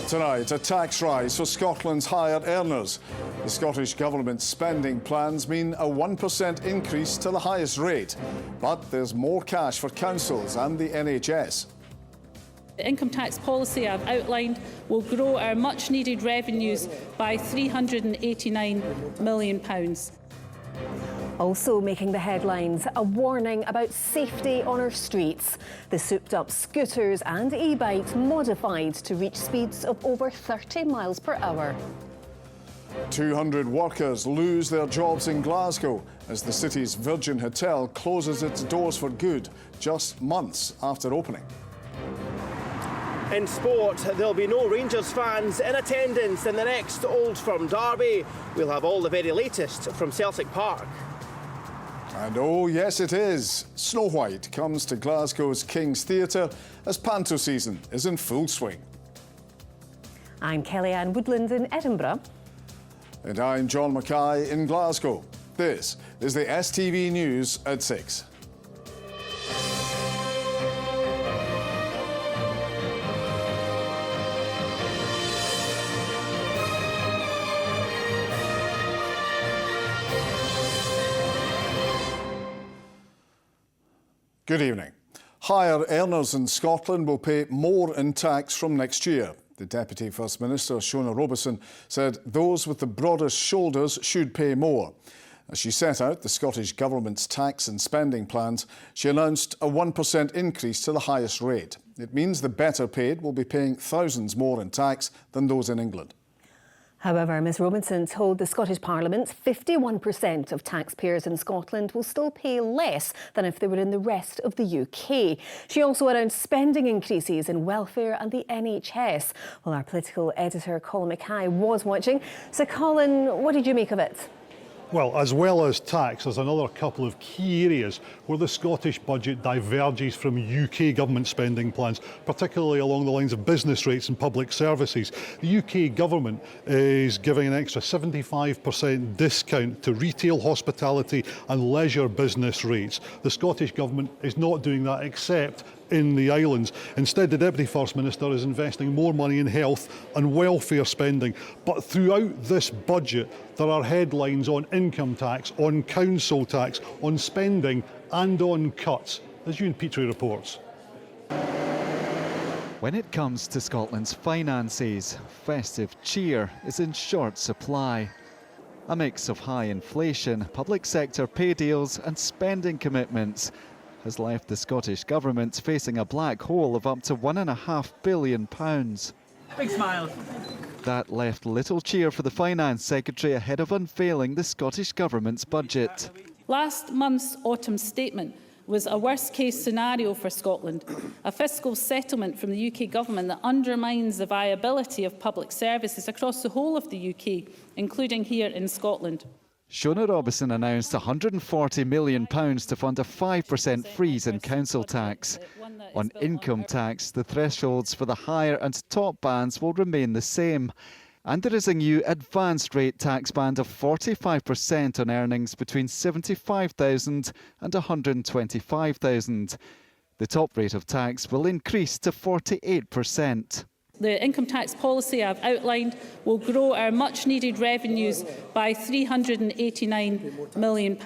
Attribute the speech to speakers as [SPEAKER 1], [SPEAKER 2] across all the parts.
[SPEAKER 1] Tonight, a tax rise for Scotland's higher earners. The Scottish Government's spending plans mean a 1% increase to the highest rate. But there's more cash for councils and the NHS.
[SPEAKER 2] The income tax policy I've outlined will grow our much-needed revenues by £389 million.
[SPEAKER 3] Also making the headlines, a warning about safety on our streets. The souped-up scooters and e-bikes modified to reach speeds of over 30 miles per hour. 200 workers lose their jobs in Glasgow as the city's Virgin Hotel closes its doors for good just months after opening.
[SPEAKER 4] In sport, there'll be no Rangers fans in attendance in the next Old Firm derby. We'll have all the very latest from Celtic Park.
[SPEAKER 1] And oh yes it is, Snow White comes to Glasgow's King's Theatre as Panto season is in full swing.
[SPEAKER 3] I'm Kellyanne Woodland in Edinburgh.
[SPEAKER 1] And I'm John Mackay in Glasgow. This is the STV News at 6. Good evening. Higher earners in Scotland will pay more in tax from next year. The Deputy First Minister, Shona Robertson, said those with the broadest shoulders should pay more. As she set out the Scottish Government's tax and spending plans, she announced a 1% increase to the highest rate. It means the better paid will be paying thousands more in tax than those in England.
[SPEAKER 3] However, Ms Robinson told the Scottish Parliament 51% of taxpayers in Scotland will still pay less than if they were in the rest of the UK. She also announced spending increases in welfare and the NHS. Well, our political editor Colin Mackay was watching. So Colin, what did you make of it?
[SPEAKER 5] Well, as well as tax, there's another couple of key areas where the Scottish budget diverges from UK government spending plans, particularly along the lines of business rates and public services. The UK government is giving an extra 75% discount to retail, hospitality and leisure business rates. The Scottish government is not doing that except in the islands. Instead, the Deputy First Minister is investing more money in health and welfare spending. But throughout this budget, there are headlines on income tax, on council tax, on spending and on cuts, as Ewan Petrie reports.
[SPEAKER 6] When it comes to Scotland's finances, festive cheer is in short supply. A mix of high inflation, public sector pay deals and spending commitments has left the Scottish Government facing a black hole of up to £1.5 billion.
[SPEAKER 7] Big smile.
[SPEAKER 6] That left little cheer for the Finance Secretary ahead of unveiling the Scottish Government's budget.
[SPEAKER 2] Last month's autumn statement was a worst-case scenario for Scotland, a fiscal settlement from the UK Government that undermines the viability of public services across the whole of the UK, including here in Scotland.
[SPEAKER 6] Shona Robertson announced £140 million to fund a 5% freeze in council tax. On income tax, the thresholds for the higher and top bands will remain the same. And there is a new advanced rate tax band of 45% on earnings between £75,000 and £125,000. The top rate of tax will increase to 48%.
[SPEAKER 2] The income tax policy I've outlined will grow our much-needed revenues by £389 million.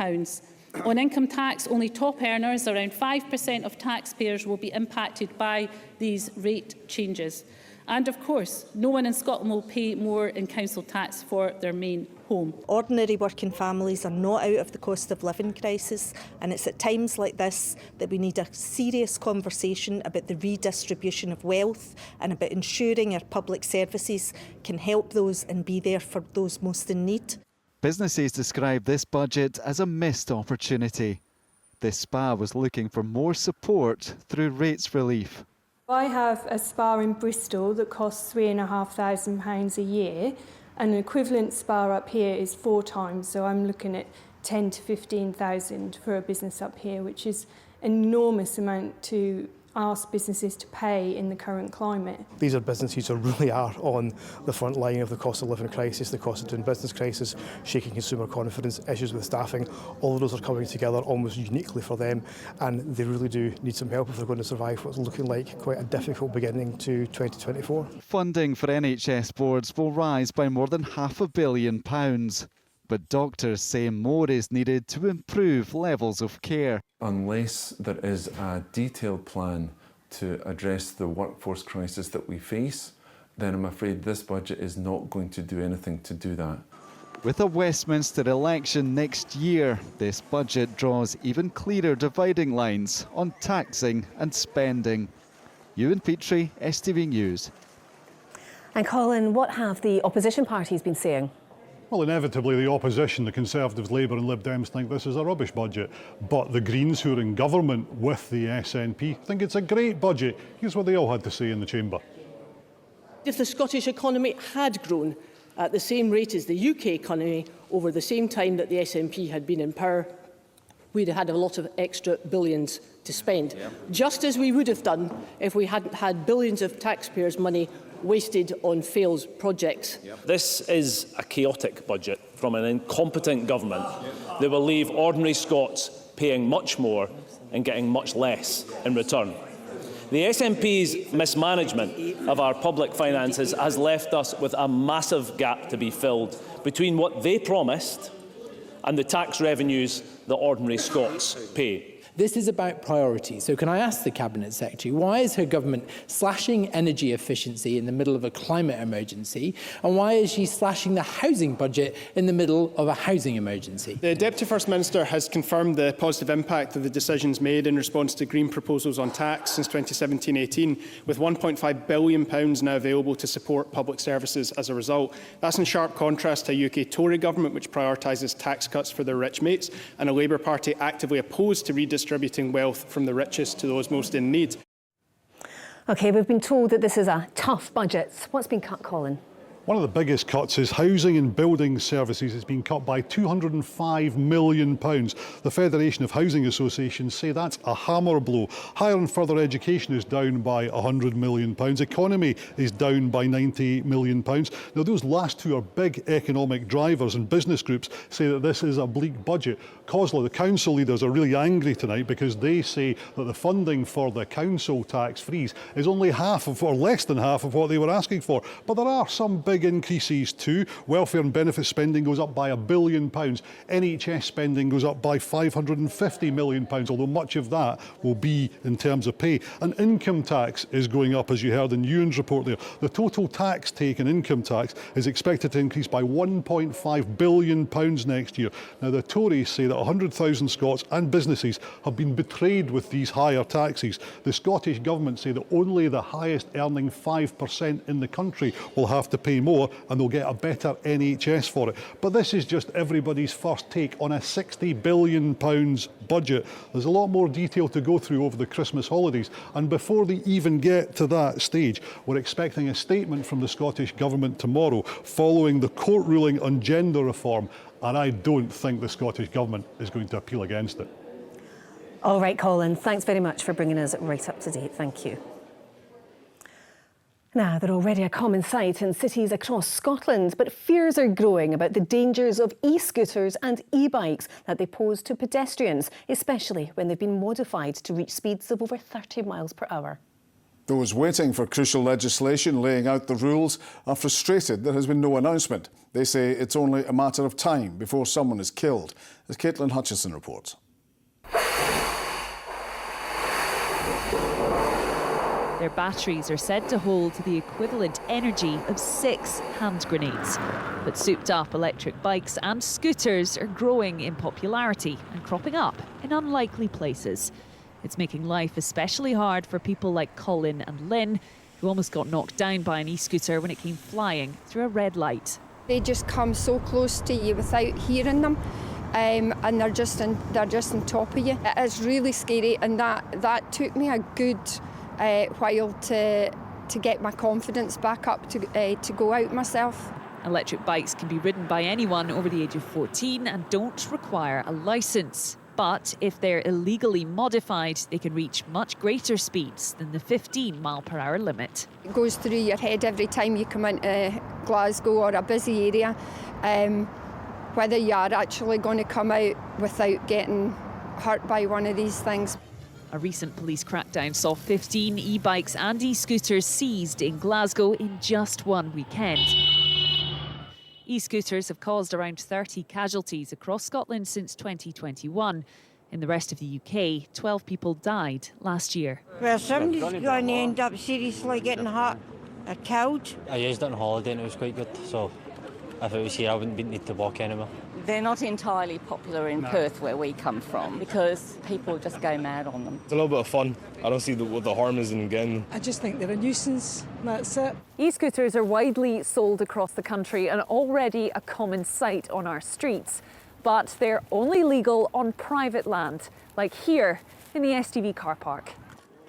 [SPEAKER 2] On income tax, only top earners, around 5% of taxpayers, will be impacted by these rate changes. And of course, no one in Scotland will pay more in council tax for their main home.
[SPEAKER 8] Ordinary working families are not out of the cost of living crisis, and it's at times like this that we need a serious conversation about the redistribution of wealth and about ensuring our public services can help those and be there for those most in need.
[SPEAKER 6] Businesses describe this budget as a missed opportunity. This spa was looking for more support through rates relief.
[SPEAKER 9] I have a spa in Bristol that costs £3,500 a year, and an equivalent spa up here is 4 times, so I'm looking at 10 to 15,000 for a business up here, which is an enormous amount to ask businesses to pay in the current climate.
[SPEAKER 10] These are businesses who really are on the front line of the cost of living crisis, the cost of doing business crisis, shaking consumer confidence, issues with staffing. All of those are coming together almost uniquely for them, and they really do need some help if they're going to survive what's looking like quite a difficult beginning to 2024.
[SPEAKER 6] Funding for NHS boards will rise by more than £500 million. But doctors say more is needed to improve levels of care.
[SPEAKER 11] Unless there is a detailed plan to address the workforce crisis that we face, then I'm afraid this budget is not going to do anything to do that.
[SPEAKER 6] With a Westminster election next year, this budget draws even clearer dividing lines on taxing and spending. Ewan Petrie, STV News.
[SPEAKER 3] And Colin, what have the opposition parties been saying?
[SPEAKER 5] Well, inevitably, the opposition, the Conservatives, Labour and Lib Dems, think this is a rubbish budget. But the Greens, who are in government with the SNP, think it's a great budget. Here's what they all had to say in the chamber.
[SPEAKER 7] If the Scottish economy had grown at the same rate as the UK economy over the same time that the SNP had been in power, we'd have had a lot of extra billions to spend. Just as we would have done if we hadn't had billions of taxpayers' money wasted on failed projects.
[SPEAKER 12] This is a chaotic budget from an incompetent government that will leave ordinary Scots paying much more and getting much less in return. The SNP's mismanagement of our public finances has left us with a massive gap to be filled between what they promised and the tax revenues that ordinary Scots pay.
[SPEAKER 13] This is about priorities. So can I ask the Cabinet Secretary, why is her government slashing energy efficiency in the middle of a climate emergency? And why is she slashing the housing budget in the middle of a housing emergency?
[SPEAKER 14] The Deputy First Minister has confirmed the positive impact of the decisions made in response to Green proposals on tax since 2017-18, with £1.5 billion now available to support public services as a result. That's in sharp contrast to a UK Tory government which prioritises tax cuts for their rich mates, and a Labour Party actively opposed to redistributing wealth from the richest to those most in need.
[SPEAKER 3] OK, we've been told that this is a tough budget. What's been cut, Colin?
[SPEAKER 5] One of the biggest cuts is housing and building services. It's been cut by £205 million. The Federation of Housing Associations say that's a hammer blow. Higher and further education is down by £100 million. Economy is down by £98 million. Now, those last two are big economic drivers, and business groups say that this is a bleak budget. COSLA, the council leaders, are really angry tonight because they say that the funding for the council tax freeze is only half of, or less than half of, what they were asking for. But there are some big increases too. Welfare and benefit spending goes up by £1 billion. NHS spending goes up by £550 million, although much of that will be in terms of pay. And income tax is going up, as you heard in Ewan's report there. The total tax take in income tax is expected to increase by £1.5 billion next year. Now, the Tories say that 100,000 Scots and businesses have been betrayed with these higher taxes. The Scottish Government say that only the highest earning 5% in the country will have to pay more, and they'll get a better NHS for it. But this is just everybody's first take on a £60 billion budget. There's a lot more detail to go through over the Christmas holidays, and before they even get to that stage, we're expecting a statement from the Scottish Government tomorrow following the court ruling on gender reform, and I don't think the Scottish Government is going to appeal against it.
[SPEAKER 3] All right, Colin, thanks very much for bringing us right up to date. Thank you. Now, they're already a common sight in cities across Scotland, but fears are growing about the dangers of e-scooters and e-bikes that they pose to pedestrians, especially when they've been modified to reach speeds of over 30 miles per hour.
[SPEAKER 1] Those waiting for crucial legislation laying out the rules are frustrated there has been no announcement. They say it's only a matter of time before someone is killed, as Caitlin Hutchison reports.
[SPEAKER 15] Their batteries are said to hold the equivalent energy of 6 hand grenades. But souped-up electric bikes and scooters are growing in popularity and cropping up in unlikely places. It's making life especially hard for people like Colin and Lynn, who almost got knocked down by an e-scooter when it came flying through a red light.
[SPEAKER 16] They just come so close to you without hearing them. And they're just on top of you. It is really scary, and that took me a good while to get my confidence back up to go out myself.
[SPEAKER 15] Electric bikes can be ridden by anyone over the age of 14 and don't require a licence. But if they're illegally modified, they can reach much greater speeds than the 15-mile-per-hour limit.
[SPEAKER 16] It goes through your head every time you come into Glasgow or a busy area, whether you are actually going to come out without getting hurt by one of these things.
[SPEAKER 15] A recent police crackdown saw 15 e-bikes and e-scooters seized in Glasgow in just one weekend. E-scooters have caused around 30 casualties across Scotland since 2021. In the rest of the UK, 12 people died last year.
[SPEAKER 17] Well, somebody's going to end up seriously getting hurt or killed.
[SPEAKER 18] I used it on holiday and it was quite good, so if it was here I wouldn't need to walk anymore.
[SPEAKER 19] They're not entirely popular in Perth, where we come from, because people just go mad on them.
[SPEAKER 20] It's a little bit of fun. I don't see what the harm is in getting them.
[SPEAKER 21] I just think they're a nuisance, that's it.
[SPEAKER 22] E-scooters are widely sold across the country and already a common sight on our streets. But they're only legal on private land, like here in the STV car park.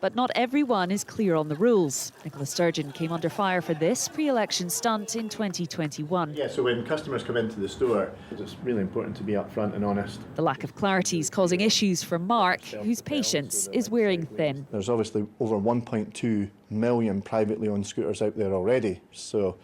[SPEAKER 15] But not everyone is clear on the rules. Nicola Sturgeon came under fire for this pre-election stunt in 2021.
[SPEAKER 23] Yeah, so when customers come into the store, it's really important to be upfront and honest.
[SPEAKER 15] The lack of clarity is causing issues for Mark, whose patience is wearing thin.
[SPEAKER 23] There's obviously over 1.2 million privately owned scooters out there already, so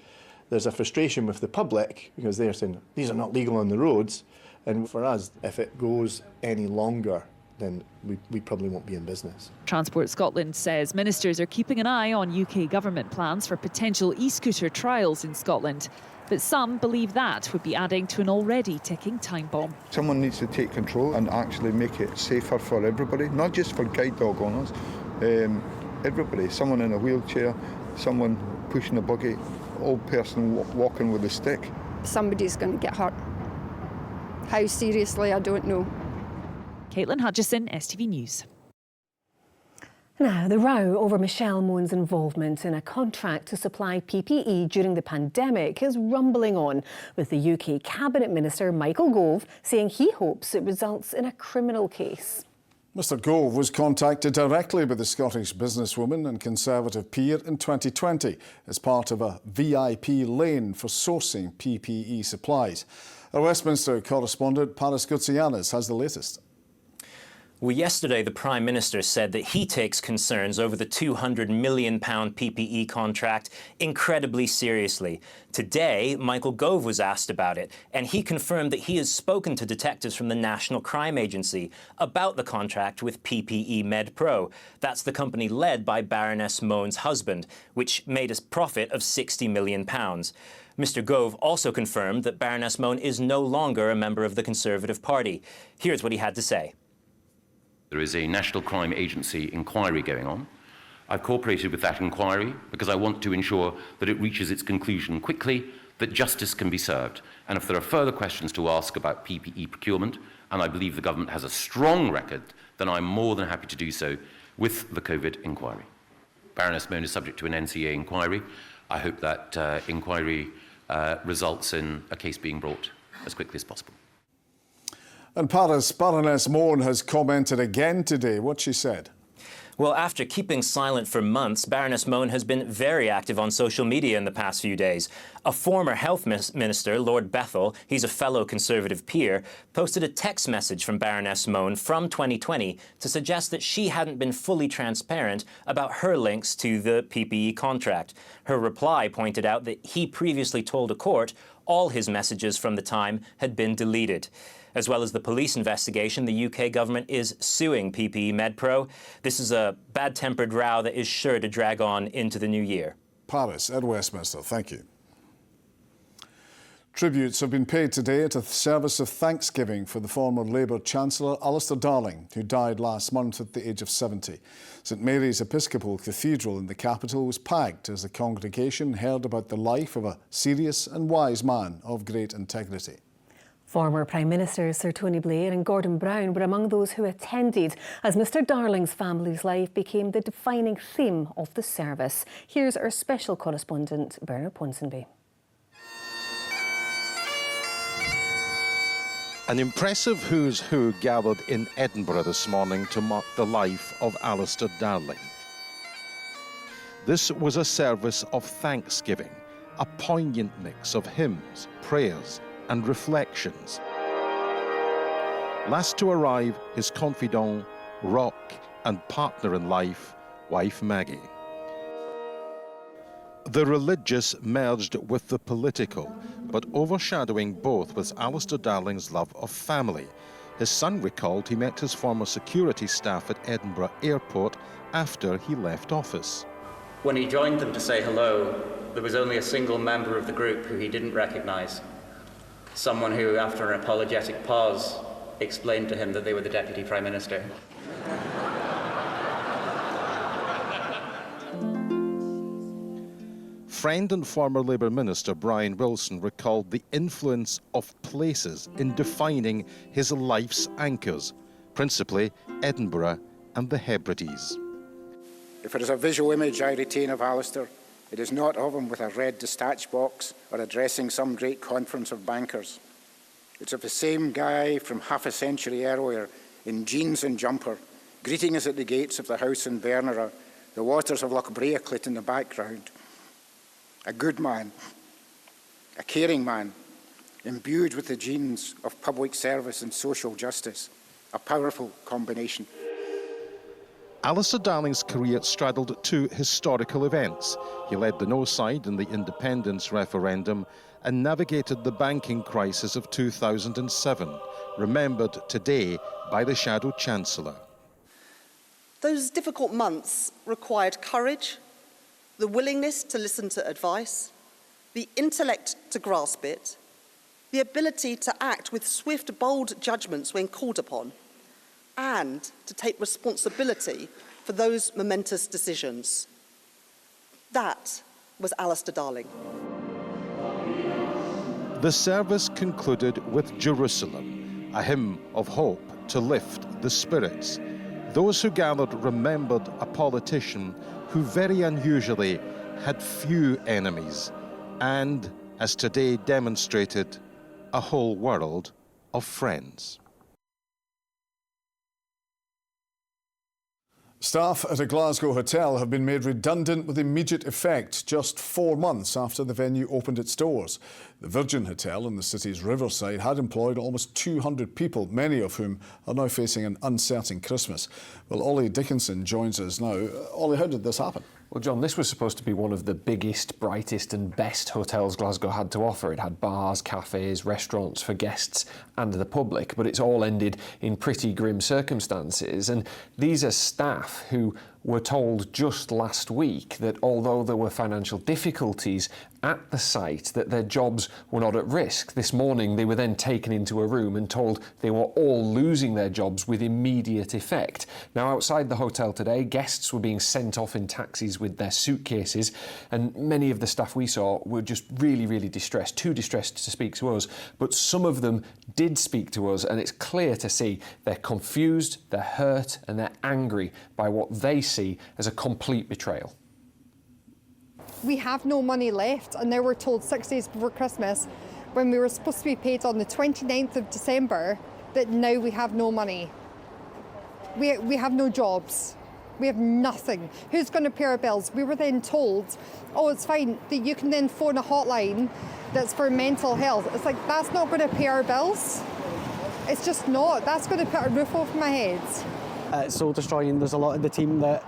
[SPEAKER 23] there's a frustration with the public because they're saying these are not legal on the roads, and for us, if it goes any longer, then we probably won't be in business.
[SPEAKER 15] Transport Scotland says ministers are keeping an eye on UK government plans for potential e-scooter trials in Scotland. But some believe that would be adding to an already ticking time bomb.
[SPEAKER 24] Someone needs to take control and actually make it safer for everybody, not just for guide dog owners, everybody. Someone in a wheelchair, someone pushing a buggy, old person walking with a stick.
[SPEAKER 16] Somebody's going to get hurt. How seriously, I don't know.
[SPEAKER 15] Caitlin Hutchison, STV News.
[SPEAKER 3] Now, the row over Michelle Mone's involvement in a contract to supply PPE during the pandemic is rumbling on, with the UK Cabinet Minister Michael Gove saying he hopes it results in a criminal case.
[SPEAKER 1] Mr Gove was contacted directly by the Scottish businesswoman and Conservative peer in 2020 as part of a VIP lane for sourcing PPE supplies. Our Westminster correspondent Paris Goutsianis has the latest.
[SPEAKER 25] Well, yesterday the Prime Minister said that he takes concerns over the £200 million PPE contract incredibly seriously. Today, Michael Gove was asked about it, and he confirmed that he has spoken to detectives from the National Crime Agency about the contract with PPE MedPro. That's the company led by Baroness Mone's husband, which made a profit of £60 million. Mr Gove also confirmed that Baroness Mone is no longer a member of the Conservative Party. Here's what he had to say.
[SPEAKER 26] There is a National Crime Agency inquiry going on. I've cooperated with that inquiry because I want to ensure that it reaches its conclusion quickly, that justice can be served. And if there are further questions to ask about PPE procurement, and I believe the government has a strong record, then I'm more than happy to do so with the COVID inquiry. Baroness Mone is subject to an NCA inquiry. I hope that inquiry results in a case being brought as quickly as possible.
[SPEAKER 1] And Paris, Baroness Mone has commented again today. What she said.
[SPEAKER 25] Well, after keeping silent for months, Baroness Mone has been very active on social media in the past few days. A former health minister, Lord Bethell, he's a fellow Conservative peer, posted a text message from Baroness Mone from 2020 to suggest that she hadn't been fully transparent about her links to the PPE contract. Her reply pointed out that he previously told a court all his messages from the time had been deleted. As well as the police investigation, the UK government is suing PPE MedPro. This is a bad-tempered row that is sure to drag on into the new year.
[SPEAKER 1] Paris at Westminster, thank you. Tributes have been paid today at a service of thanksgiving for the former Labour Chancellor Alister Darling, who died last month at the age of 70. St Mary's Episcopal Cathedral in the capital was packed as the congregation heard about the life of a serious and wise man of great integrity.
[SPEAKER 3] Former Prime Ministers Sir Tony Blair and Gordon Brown were among those who attended as Mr Darling's family's life became the defining theme of the service. Here's our special correspondent, Bernard Ponsonby.
[SPEAKER 27] An impressive who's who gathered in Edinburgh this morning to mark the life of Alister Darling. This was a service of thanksgiving, a poignant mix of hymns, prayers and reflections. Last to arrive, his confidant, rock and partner in life, wife Maggie. The religious merged with the political, but overshadowing both was Alister Darling's love of family. His son recalled he met his former security staff at Edinburgh Airport after he left office.
[SPEAKER 2] When he joined them to say hello, there was only a single member of the group who he didn't recognise. Someone who, after an apologetic pause, explained to him that they were the Deputy Prime Minister.
[SPEAKER 27] Friend and former Labour Minister Brian Wilson recalled the influence of places in defining his life's anchors, principally Edinburgh and the Hebrides.
[SPEAKER 4] If there is a visual image I retain of Alister, it is not of him with a red dispatch box or addressing some great conference of bankers. It's of the same guy from half a century earlier, in jeans and jumper, greeting us at the gates of the house in Bernera, the waters of Loch Breaclit in the background. A good man, a caring man, imbued with the genes of public service and social justice, a powerful combination.
[SPEAKER 27] Alister Darling's career straddled two historical events. He led the no side in the independence referendum and navigated the banking crisis of 2007, remembered today by the Shadow Chancellor.
[SPEAKER 6] Those difficult months required courage, the willingness to listen to advice, the intellect to grasp it, the ability to act with swift, bold judgments when called upon, and to take responsibility for those momentous decisions. That was Alister Darling.
[SPEAKER 27] The service concluded with Jerusalem, a hymn of hope to lift the spirits. Those who gathered remembered a politician who very unusually had few enemies and, as today demonstrated, a whole world of friends.
[SPEAKER 1] Staff at a Glasgow hotel have been made redundant with immediate effect just 4 months after the venue opened its doors. The Virgin Hotel in the city's Riverside had employed almost 200 people, many of whom are now facing an uncertain Christmas. Well, Ollie Dickinson joins us now. Ollie, how did this happen?
[SPEAKER 8] Well, John, this was supposed to be one of the biggest, brightest and best hotels Glasgow had to offer. It had bars, cafes, restaurants for guests and the public, but it's all ended in pretty grim circumstances. And these are staff who were told just last week that although there were financial difficulties at the site, that their jobs were not at risk. This morning they were then taken into a room and told they were all losing their jobs with immediate effect. Now, outside the hotel today, guests were being sent off in taxis with their suitcases, and many of the staff we saw were just really, really distressed, too distressed to speak to us. But some of them did speak to us, and it's clear to see they're confused, they're hurt, and they're angry by what they see as a complete betrayal.
[SPEAKER 9] We have no money left, and now we're told 6 days before Christmas, when we were supposed to be paid on the 29th of December, that now we have no money. We have no jobs. We have nothing. Who's going to pay our bills? We were then told, oh, it's fine, that you can then phone a hotline that's for mental health. It's like, that's not going to pay our bills. It's just not. That's going to put a roof over my head.
[SPEAKER 10] It's soul destroying. There's a lot of the team that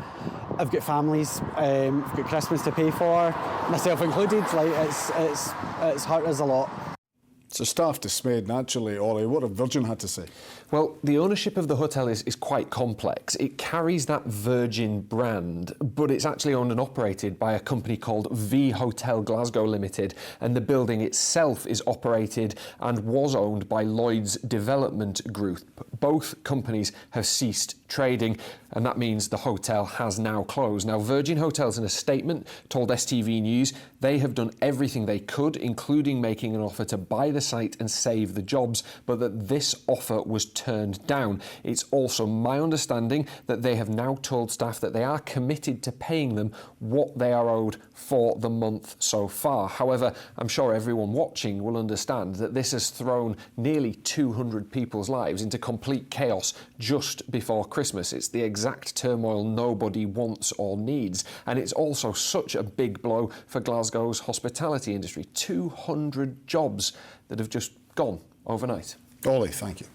[SPEAKER 10] have got families, have got Christmas to pay for, myself included. Like it's hurt us a lot.
[SPEAKER 1] So staff dismayed, naturally. Ollie, what have Virgin had to say?
[SPEAKER 8] Well, the ownership of the hotel is quite complex. It carries that Virgin brand, but it's actually owned and operated by a company called V Hotel Glasgow Limited, and the building itself is operated and was owned by Lloyd's Development Group. Both companies have ceased trading, and that means the hotel has now closed. Now, Virgin Hotels, in a statement, told STV News they have done everything they could, including making an offer to buy the site and save the jobs, but that this offer was turned down. It's also my understanding that they have now told staff that they are committed to paying them what they are owed for the month so far. However, I'm sure everyone watching will understand that this has thrown nearly 200 people's lives into complete chaos just before Christmas. It's the exact turmoil nobody wants or needs, and it's also such a big blow for Glasgow's hospitality industry. 200 jobs that have just gone overnight.
[SPEAKER 1] Ollie, thank you.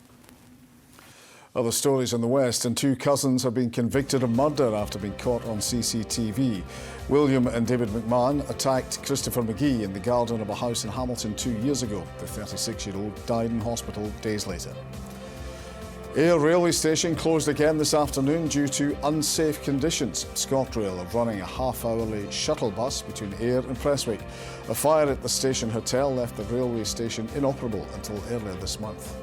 [SPEAKER 1] Other stories in the West, and 2 cousins have been convicted of murder after being caught on CCTV. William and David McMahon attacked Christopher McGee in the garden of a house in Hamilton 2 years ago. The 36-year-old died in hospital days later. Ayr railway station closed again this afternoon due to unsafe conditions. ScotRail are running a half-hourly shuttle bus between Ayr and Prestwick. A fire at the station hotel left the railway station inoperable until earlier this month.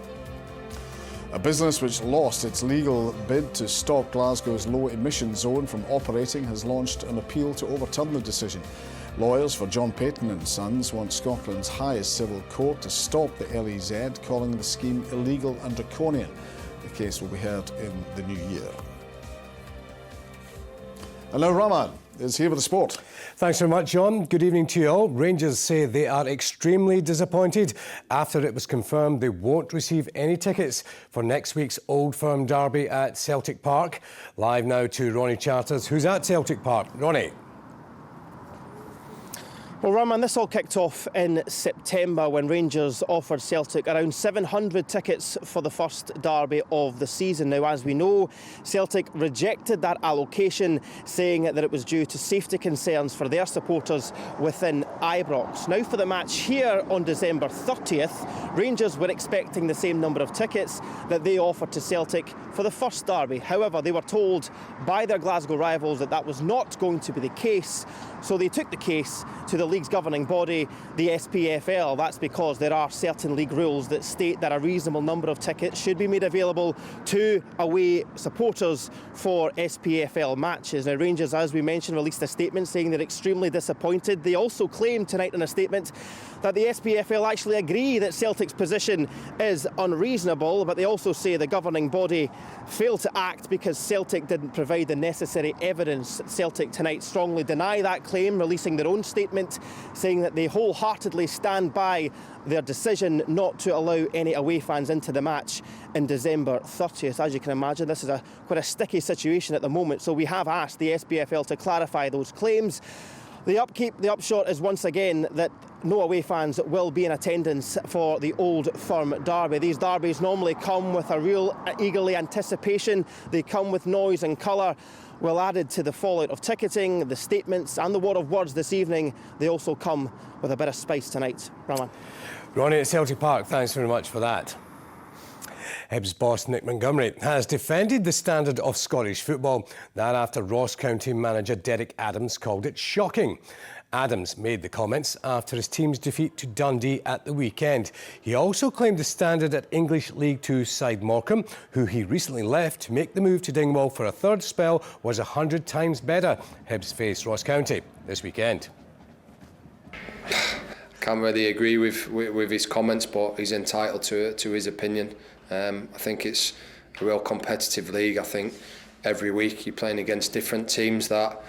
[SPEAKER 1] A business which lost its legal bid to stop Glasgow's low-emission zone from operating has launched an appeal to overturn the decision. Lawyers for John Payton and Sons want Scotland's highest civil court to stop the LEZ, calling the scheme illegal and draconian. The case will be heard in the new year. And now Rahman is here with the sport.
[SPEAKER 5] Thanks very much, John. Good evening to you all. Rangers say they are extremely disappointed after it was confirmed they won't receive any tickets for next week's Old Firm derby at Celtic Park. Live now to Ronnie Charters, who's at Celtic Park. Ronnie.
[SPEAKER 7] Well, Rahman, this all kicked off in September when Rangers offered Celtic around 700 tickets for the first derby of the season. Now, as we know, Celtic rejected that allocation, saying that it was due to safety concerns for their supporters within Ibrox. Now, for the match here on December 30th, Rangers were expecting the same number of tickets that they offered to Celtic for the first derby. However, they were told by their Glasgow rivals that that was not going to be the case. So they took the case to the league's governing body, the SPFL. That's because there are certain league rules that state that a reasonable number of tickets should be made available to away supporters for SPFL matches. Now, Rangers, as we mentioned, released a statement saying they're extremely disappointed. They also claimed tonight in a statement that the SPFL actually agree that Celtic's position is unreasonable, but they also say the governing body failed to act because Celtic didn't provide the necessary evidence. Celtic tonight strongly deny that claim, releasing their own statement saying that they wholeheartedly stand by their decision not to allow any away fans into the match in December 30th. As you can imagine, this is quite a sticky situation at the moment, so we have asked the SPFL to clarify those claims. The upshot is once again that no away fans will be in attendance for the Old Firm derby. These derbies normally come with a real eagerly anticipation. They come with noise and colour. Well, added to the fallout of ticketing, the statements and the war of words this evening, they also come with a bit of spice tonight. Rahman.
[SPEAKER 5] Ronnie at Celtic Park, thanks very much for that. Hibs boss Nick Montgomery has defended the standard of Scottish football. That after Ross County manager Derek Adams called it shocking. Adams made the comments after his team's defeat to Dundee at the weekend. He also claimed the standard at English League Two side Morecambe, who he recently left to make the move to Dingwall for a third spell, was 100 times better. Hibs face Ross County this weekend.
[SPEAKER 11] Can't really agree with his comments, but he's entitled to his opinion. I think it's a real competitive league. I think every week you're playing against different teams that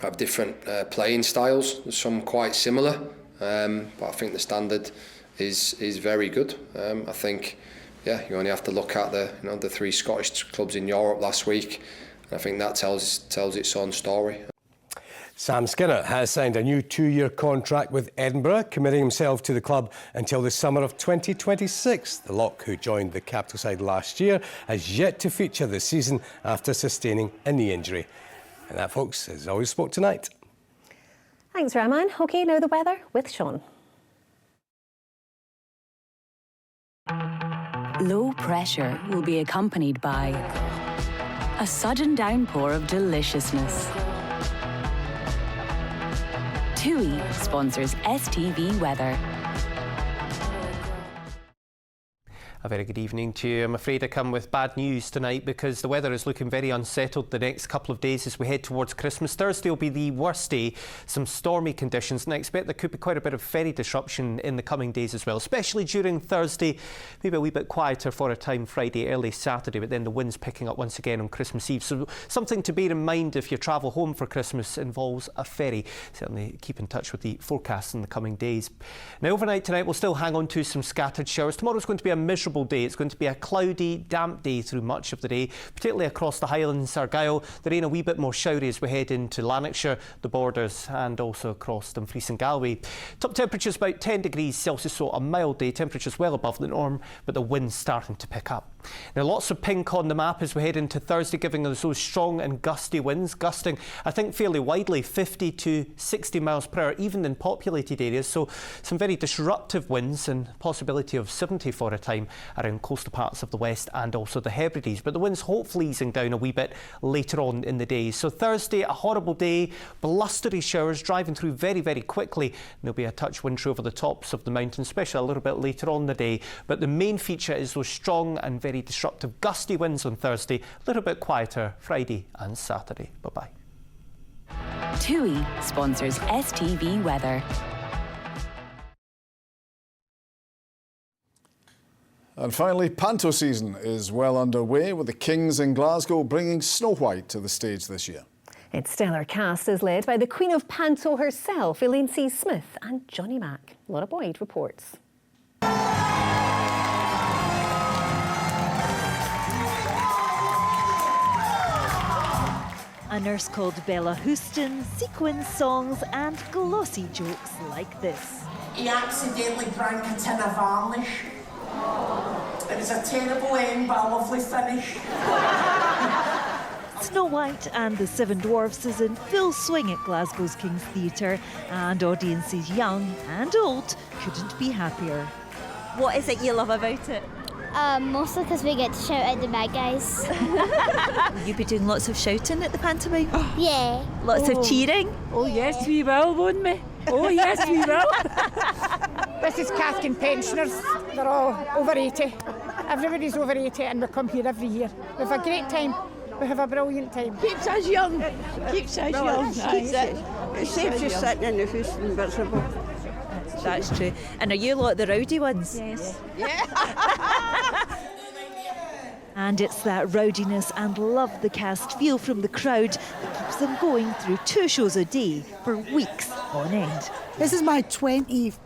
[SPEAKER 11] have different playing styles. Some quite similar, but I think the standard is very good. I think, you only have to look at the 3 Scottish clubs in Europe last week, and I think that tells its own story.
[SPEAKER 5] Sam Skinner has signed a new 2-year contract with Edinburgh, committing himself to the club until the summer of 2026. The lock, who joined the capital side last year, has yet to feature this season after sustaining a knee injury. And that, folks, is all we spoke tonight.
[SPEAKER 3] Thanks, Rahman. OK, now the weather with Sean.
[SPEAKER 12] Low pressure will be accompanied by a sudden downpour of deliciousness. TUI sponsors STV Weather.
[SPEAKER 13] A very good evening to you. I'm afraid I come with bad news tonight because the weather is looking very unsettled the next couple of days as we head towards Christmas. Thursday will be the worst day, some stormy conditions, and I expect there could be quite a bit of ferry disruption in the coming days as well, especially during Thursday, maybe a wee bit quieter for a time Friday, early Saturday, but then the wind's picking up once again on Christmas Eve. So something to bear in mind if your travel home for Christmas involves a ferry. Certainly keep in touch with the forecast in the coming days. Now, overnight tonight we'll still hang on to some scattered showers. Tomorrow's going to be a miserable day. It's going to be a cloudy, damp day through much of the day, particularly across the Highlands, Argyll. The rain a wee bit more showery as we head into Lanarkshire, the borders, and also across Dumfries and Galway. Top temperatures about 10 degrees Celsius, so a mild day. Temperatures well above the norm, but the wind's starting to pick up. Now, lots of pink on the map as we head into Thursday, giving us those strong and gusty winds, gusting, I think, fairly widely, 50 to 60 miles per hour, even in populated areas. So some very disruptive winds and possibility of 70 for a time around coastal parts of the west and also the Hebrides. But the winds hopefully easing down a wee bit later on in the day. So Thursday, a horrible day, blustery showers driving through very, very quickly. There'll be a touch wintry over the tops of the mountains, especially a little bit later on in the day. But the main feature is those strong and very disruptive gusty winds on Thursday, a little bit quieter Friday and Saturday. Bye-bye.
[SPEAKER 12] TUI sponsors STV Weather.
[SPEAKER 1] And finally, Panto season is well underway, with the Kings in Glasgow bringing Snow White to the stage this year.
[SPEAKER 3] Its stellar cast is led by the Queen of Panto herself, Elaine C. Smith, and Johnny Mack. Laura Boyd reports.
[SPEAKER 14] A nurse called Bella Houston, sequin songs and glossy jokes like this.
[SPEAKER 17] He accidentally drank a tin of varnish. It was a terrible end, but a lovely finish.
[SPEAKER 14] Snow White and the Seven Dwarfs is in full swing at Glasgow's King's Theatre, and audiences young and old couldn't be happier. What is it you love about it?
[SPEAKER 18] Mostly because we get to shout at the bad guys.
[SPEAKER 14] Will you be doing lots of shouting at the pantomime?
[SPEAKER 18] Yeah.
[SPEAKER 14] Lots of cheering?
[SPEAKER 19] Oh yes, we will, won't we? Oh yes, we will. This is casking pensioners. They're all over 80. Everybody's over 80 and we come here every year. We have a great time. We have a brilliant time. Keeps us young. Keeps us young.
[SPEAKER 17] It saves you sitting in the house and miserable.
[SPEAKER 14] That's true. And are you a lot of the rowdy ones?
[SPEAKER 19] Yes.
[SPEAKER 14] And it's that rowdiness and love the cast feel from the crowd that keeps them going through 2 shows a day for weeks on end.
[SPEAKER 20] This is my 24th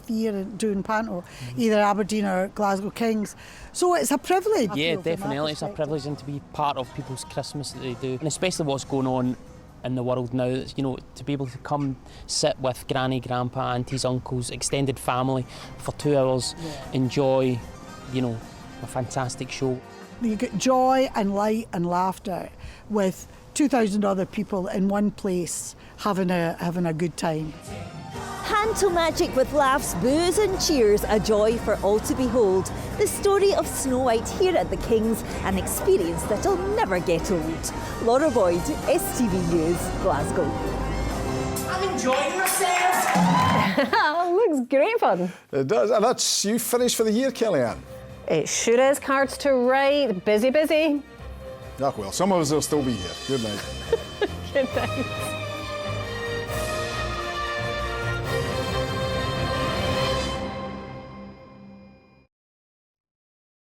[SPEAKER 20] year doing Panto, either Aberdeen or Glasgow Kings. So it's a privilege.
[SPEAKER 21] Yeah, definitely. It's a privilege and to be part of people's Christmas that they do. And especially what's going on in the world now, you know, to be able to come sit with granny, grandpa, aunties, uncles, extended family for 2 hours, enjoy, you know, a fantastic show.
[SPEAKER 20] You get joy and light and laughter with 2,000 other people in one place having a good time.
[SPEAKER 14] Panto magic with laughs, boos and cheers, a joy for all to behold. The story of Snow White here at the Kings, an experience that'll never get old. Laura Boyd, STV News, Glasgow.
[SPEAKER 17] I'm enjoying myself.
[SPEAKER 3] Looks great fun.
[SPEAKER 1] It does. And that's you finished for the year, Kellyanne.
[SPEAKER 3] It sure is. Cards to write. Busy, busy.
[SPEAKER 1] Ah, well, some of us will still be here. Good night.
[SPEAKER 3] Good night.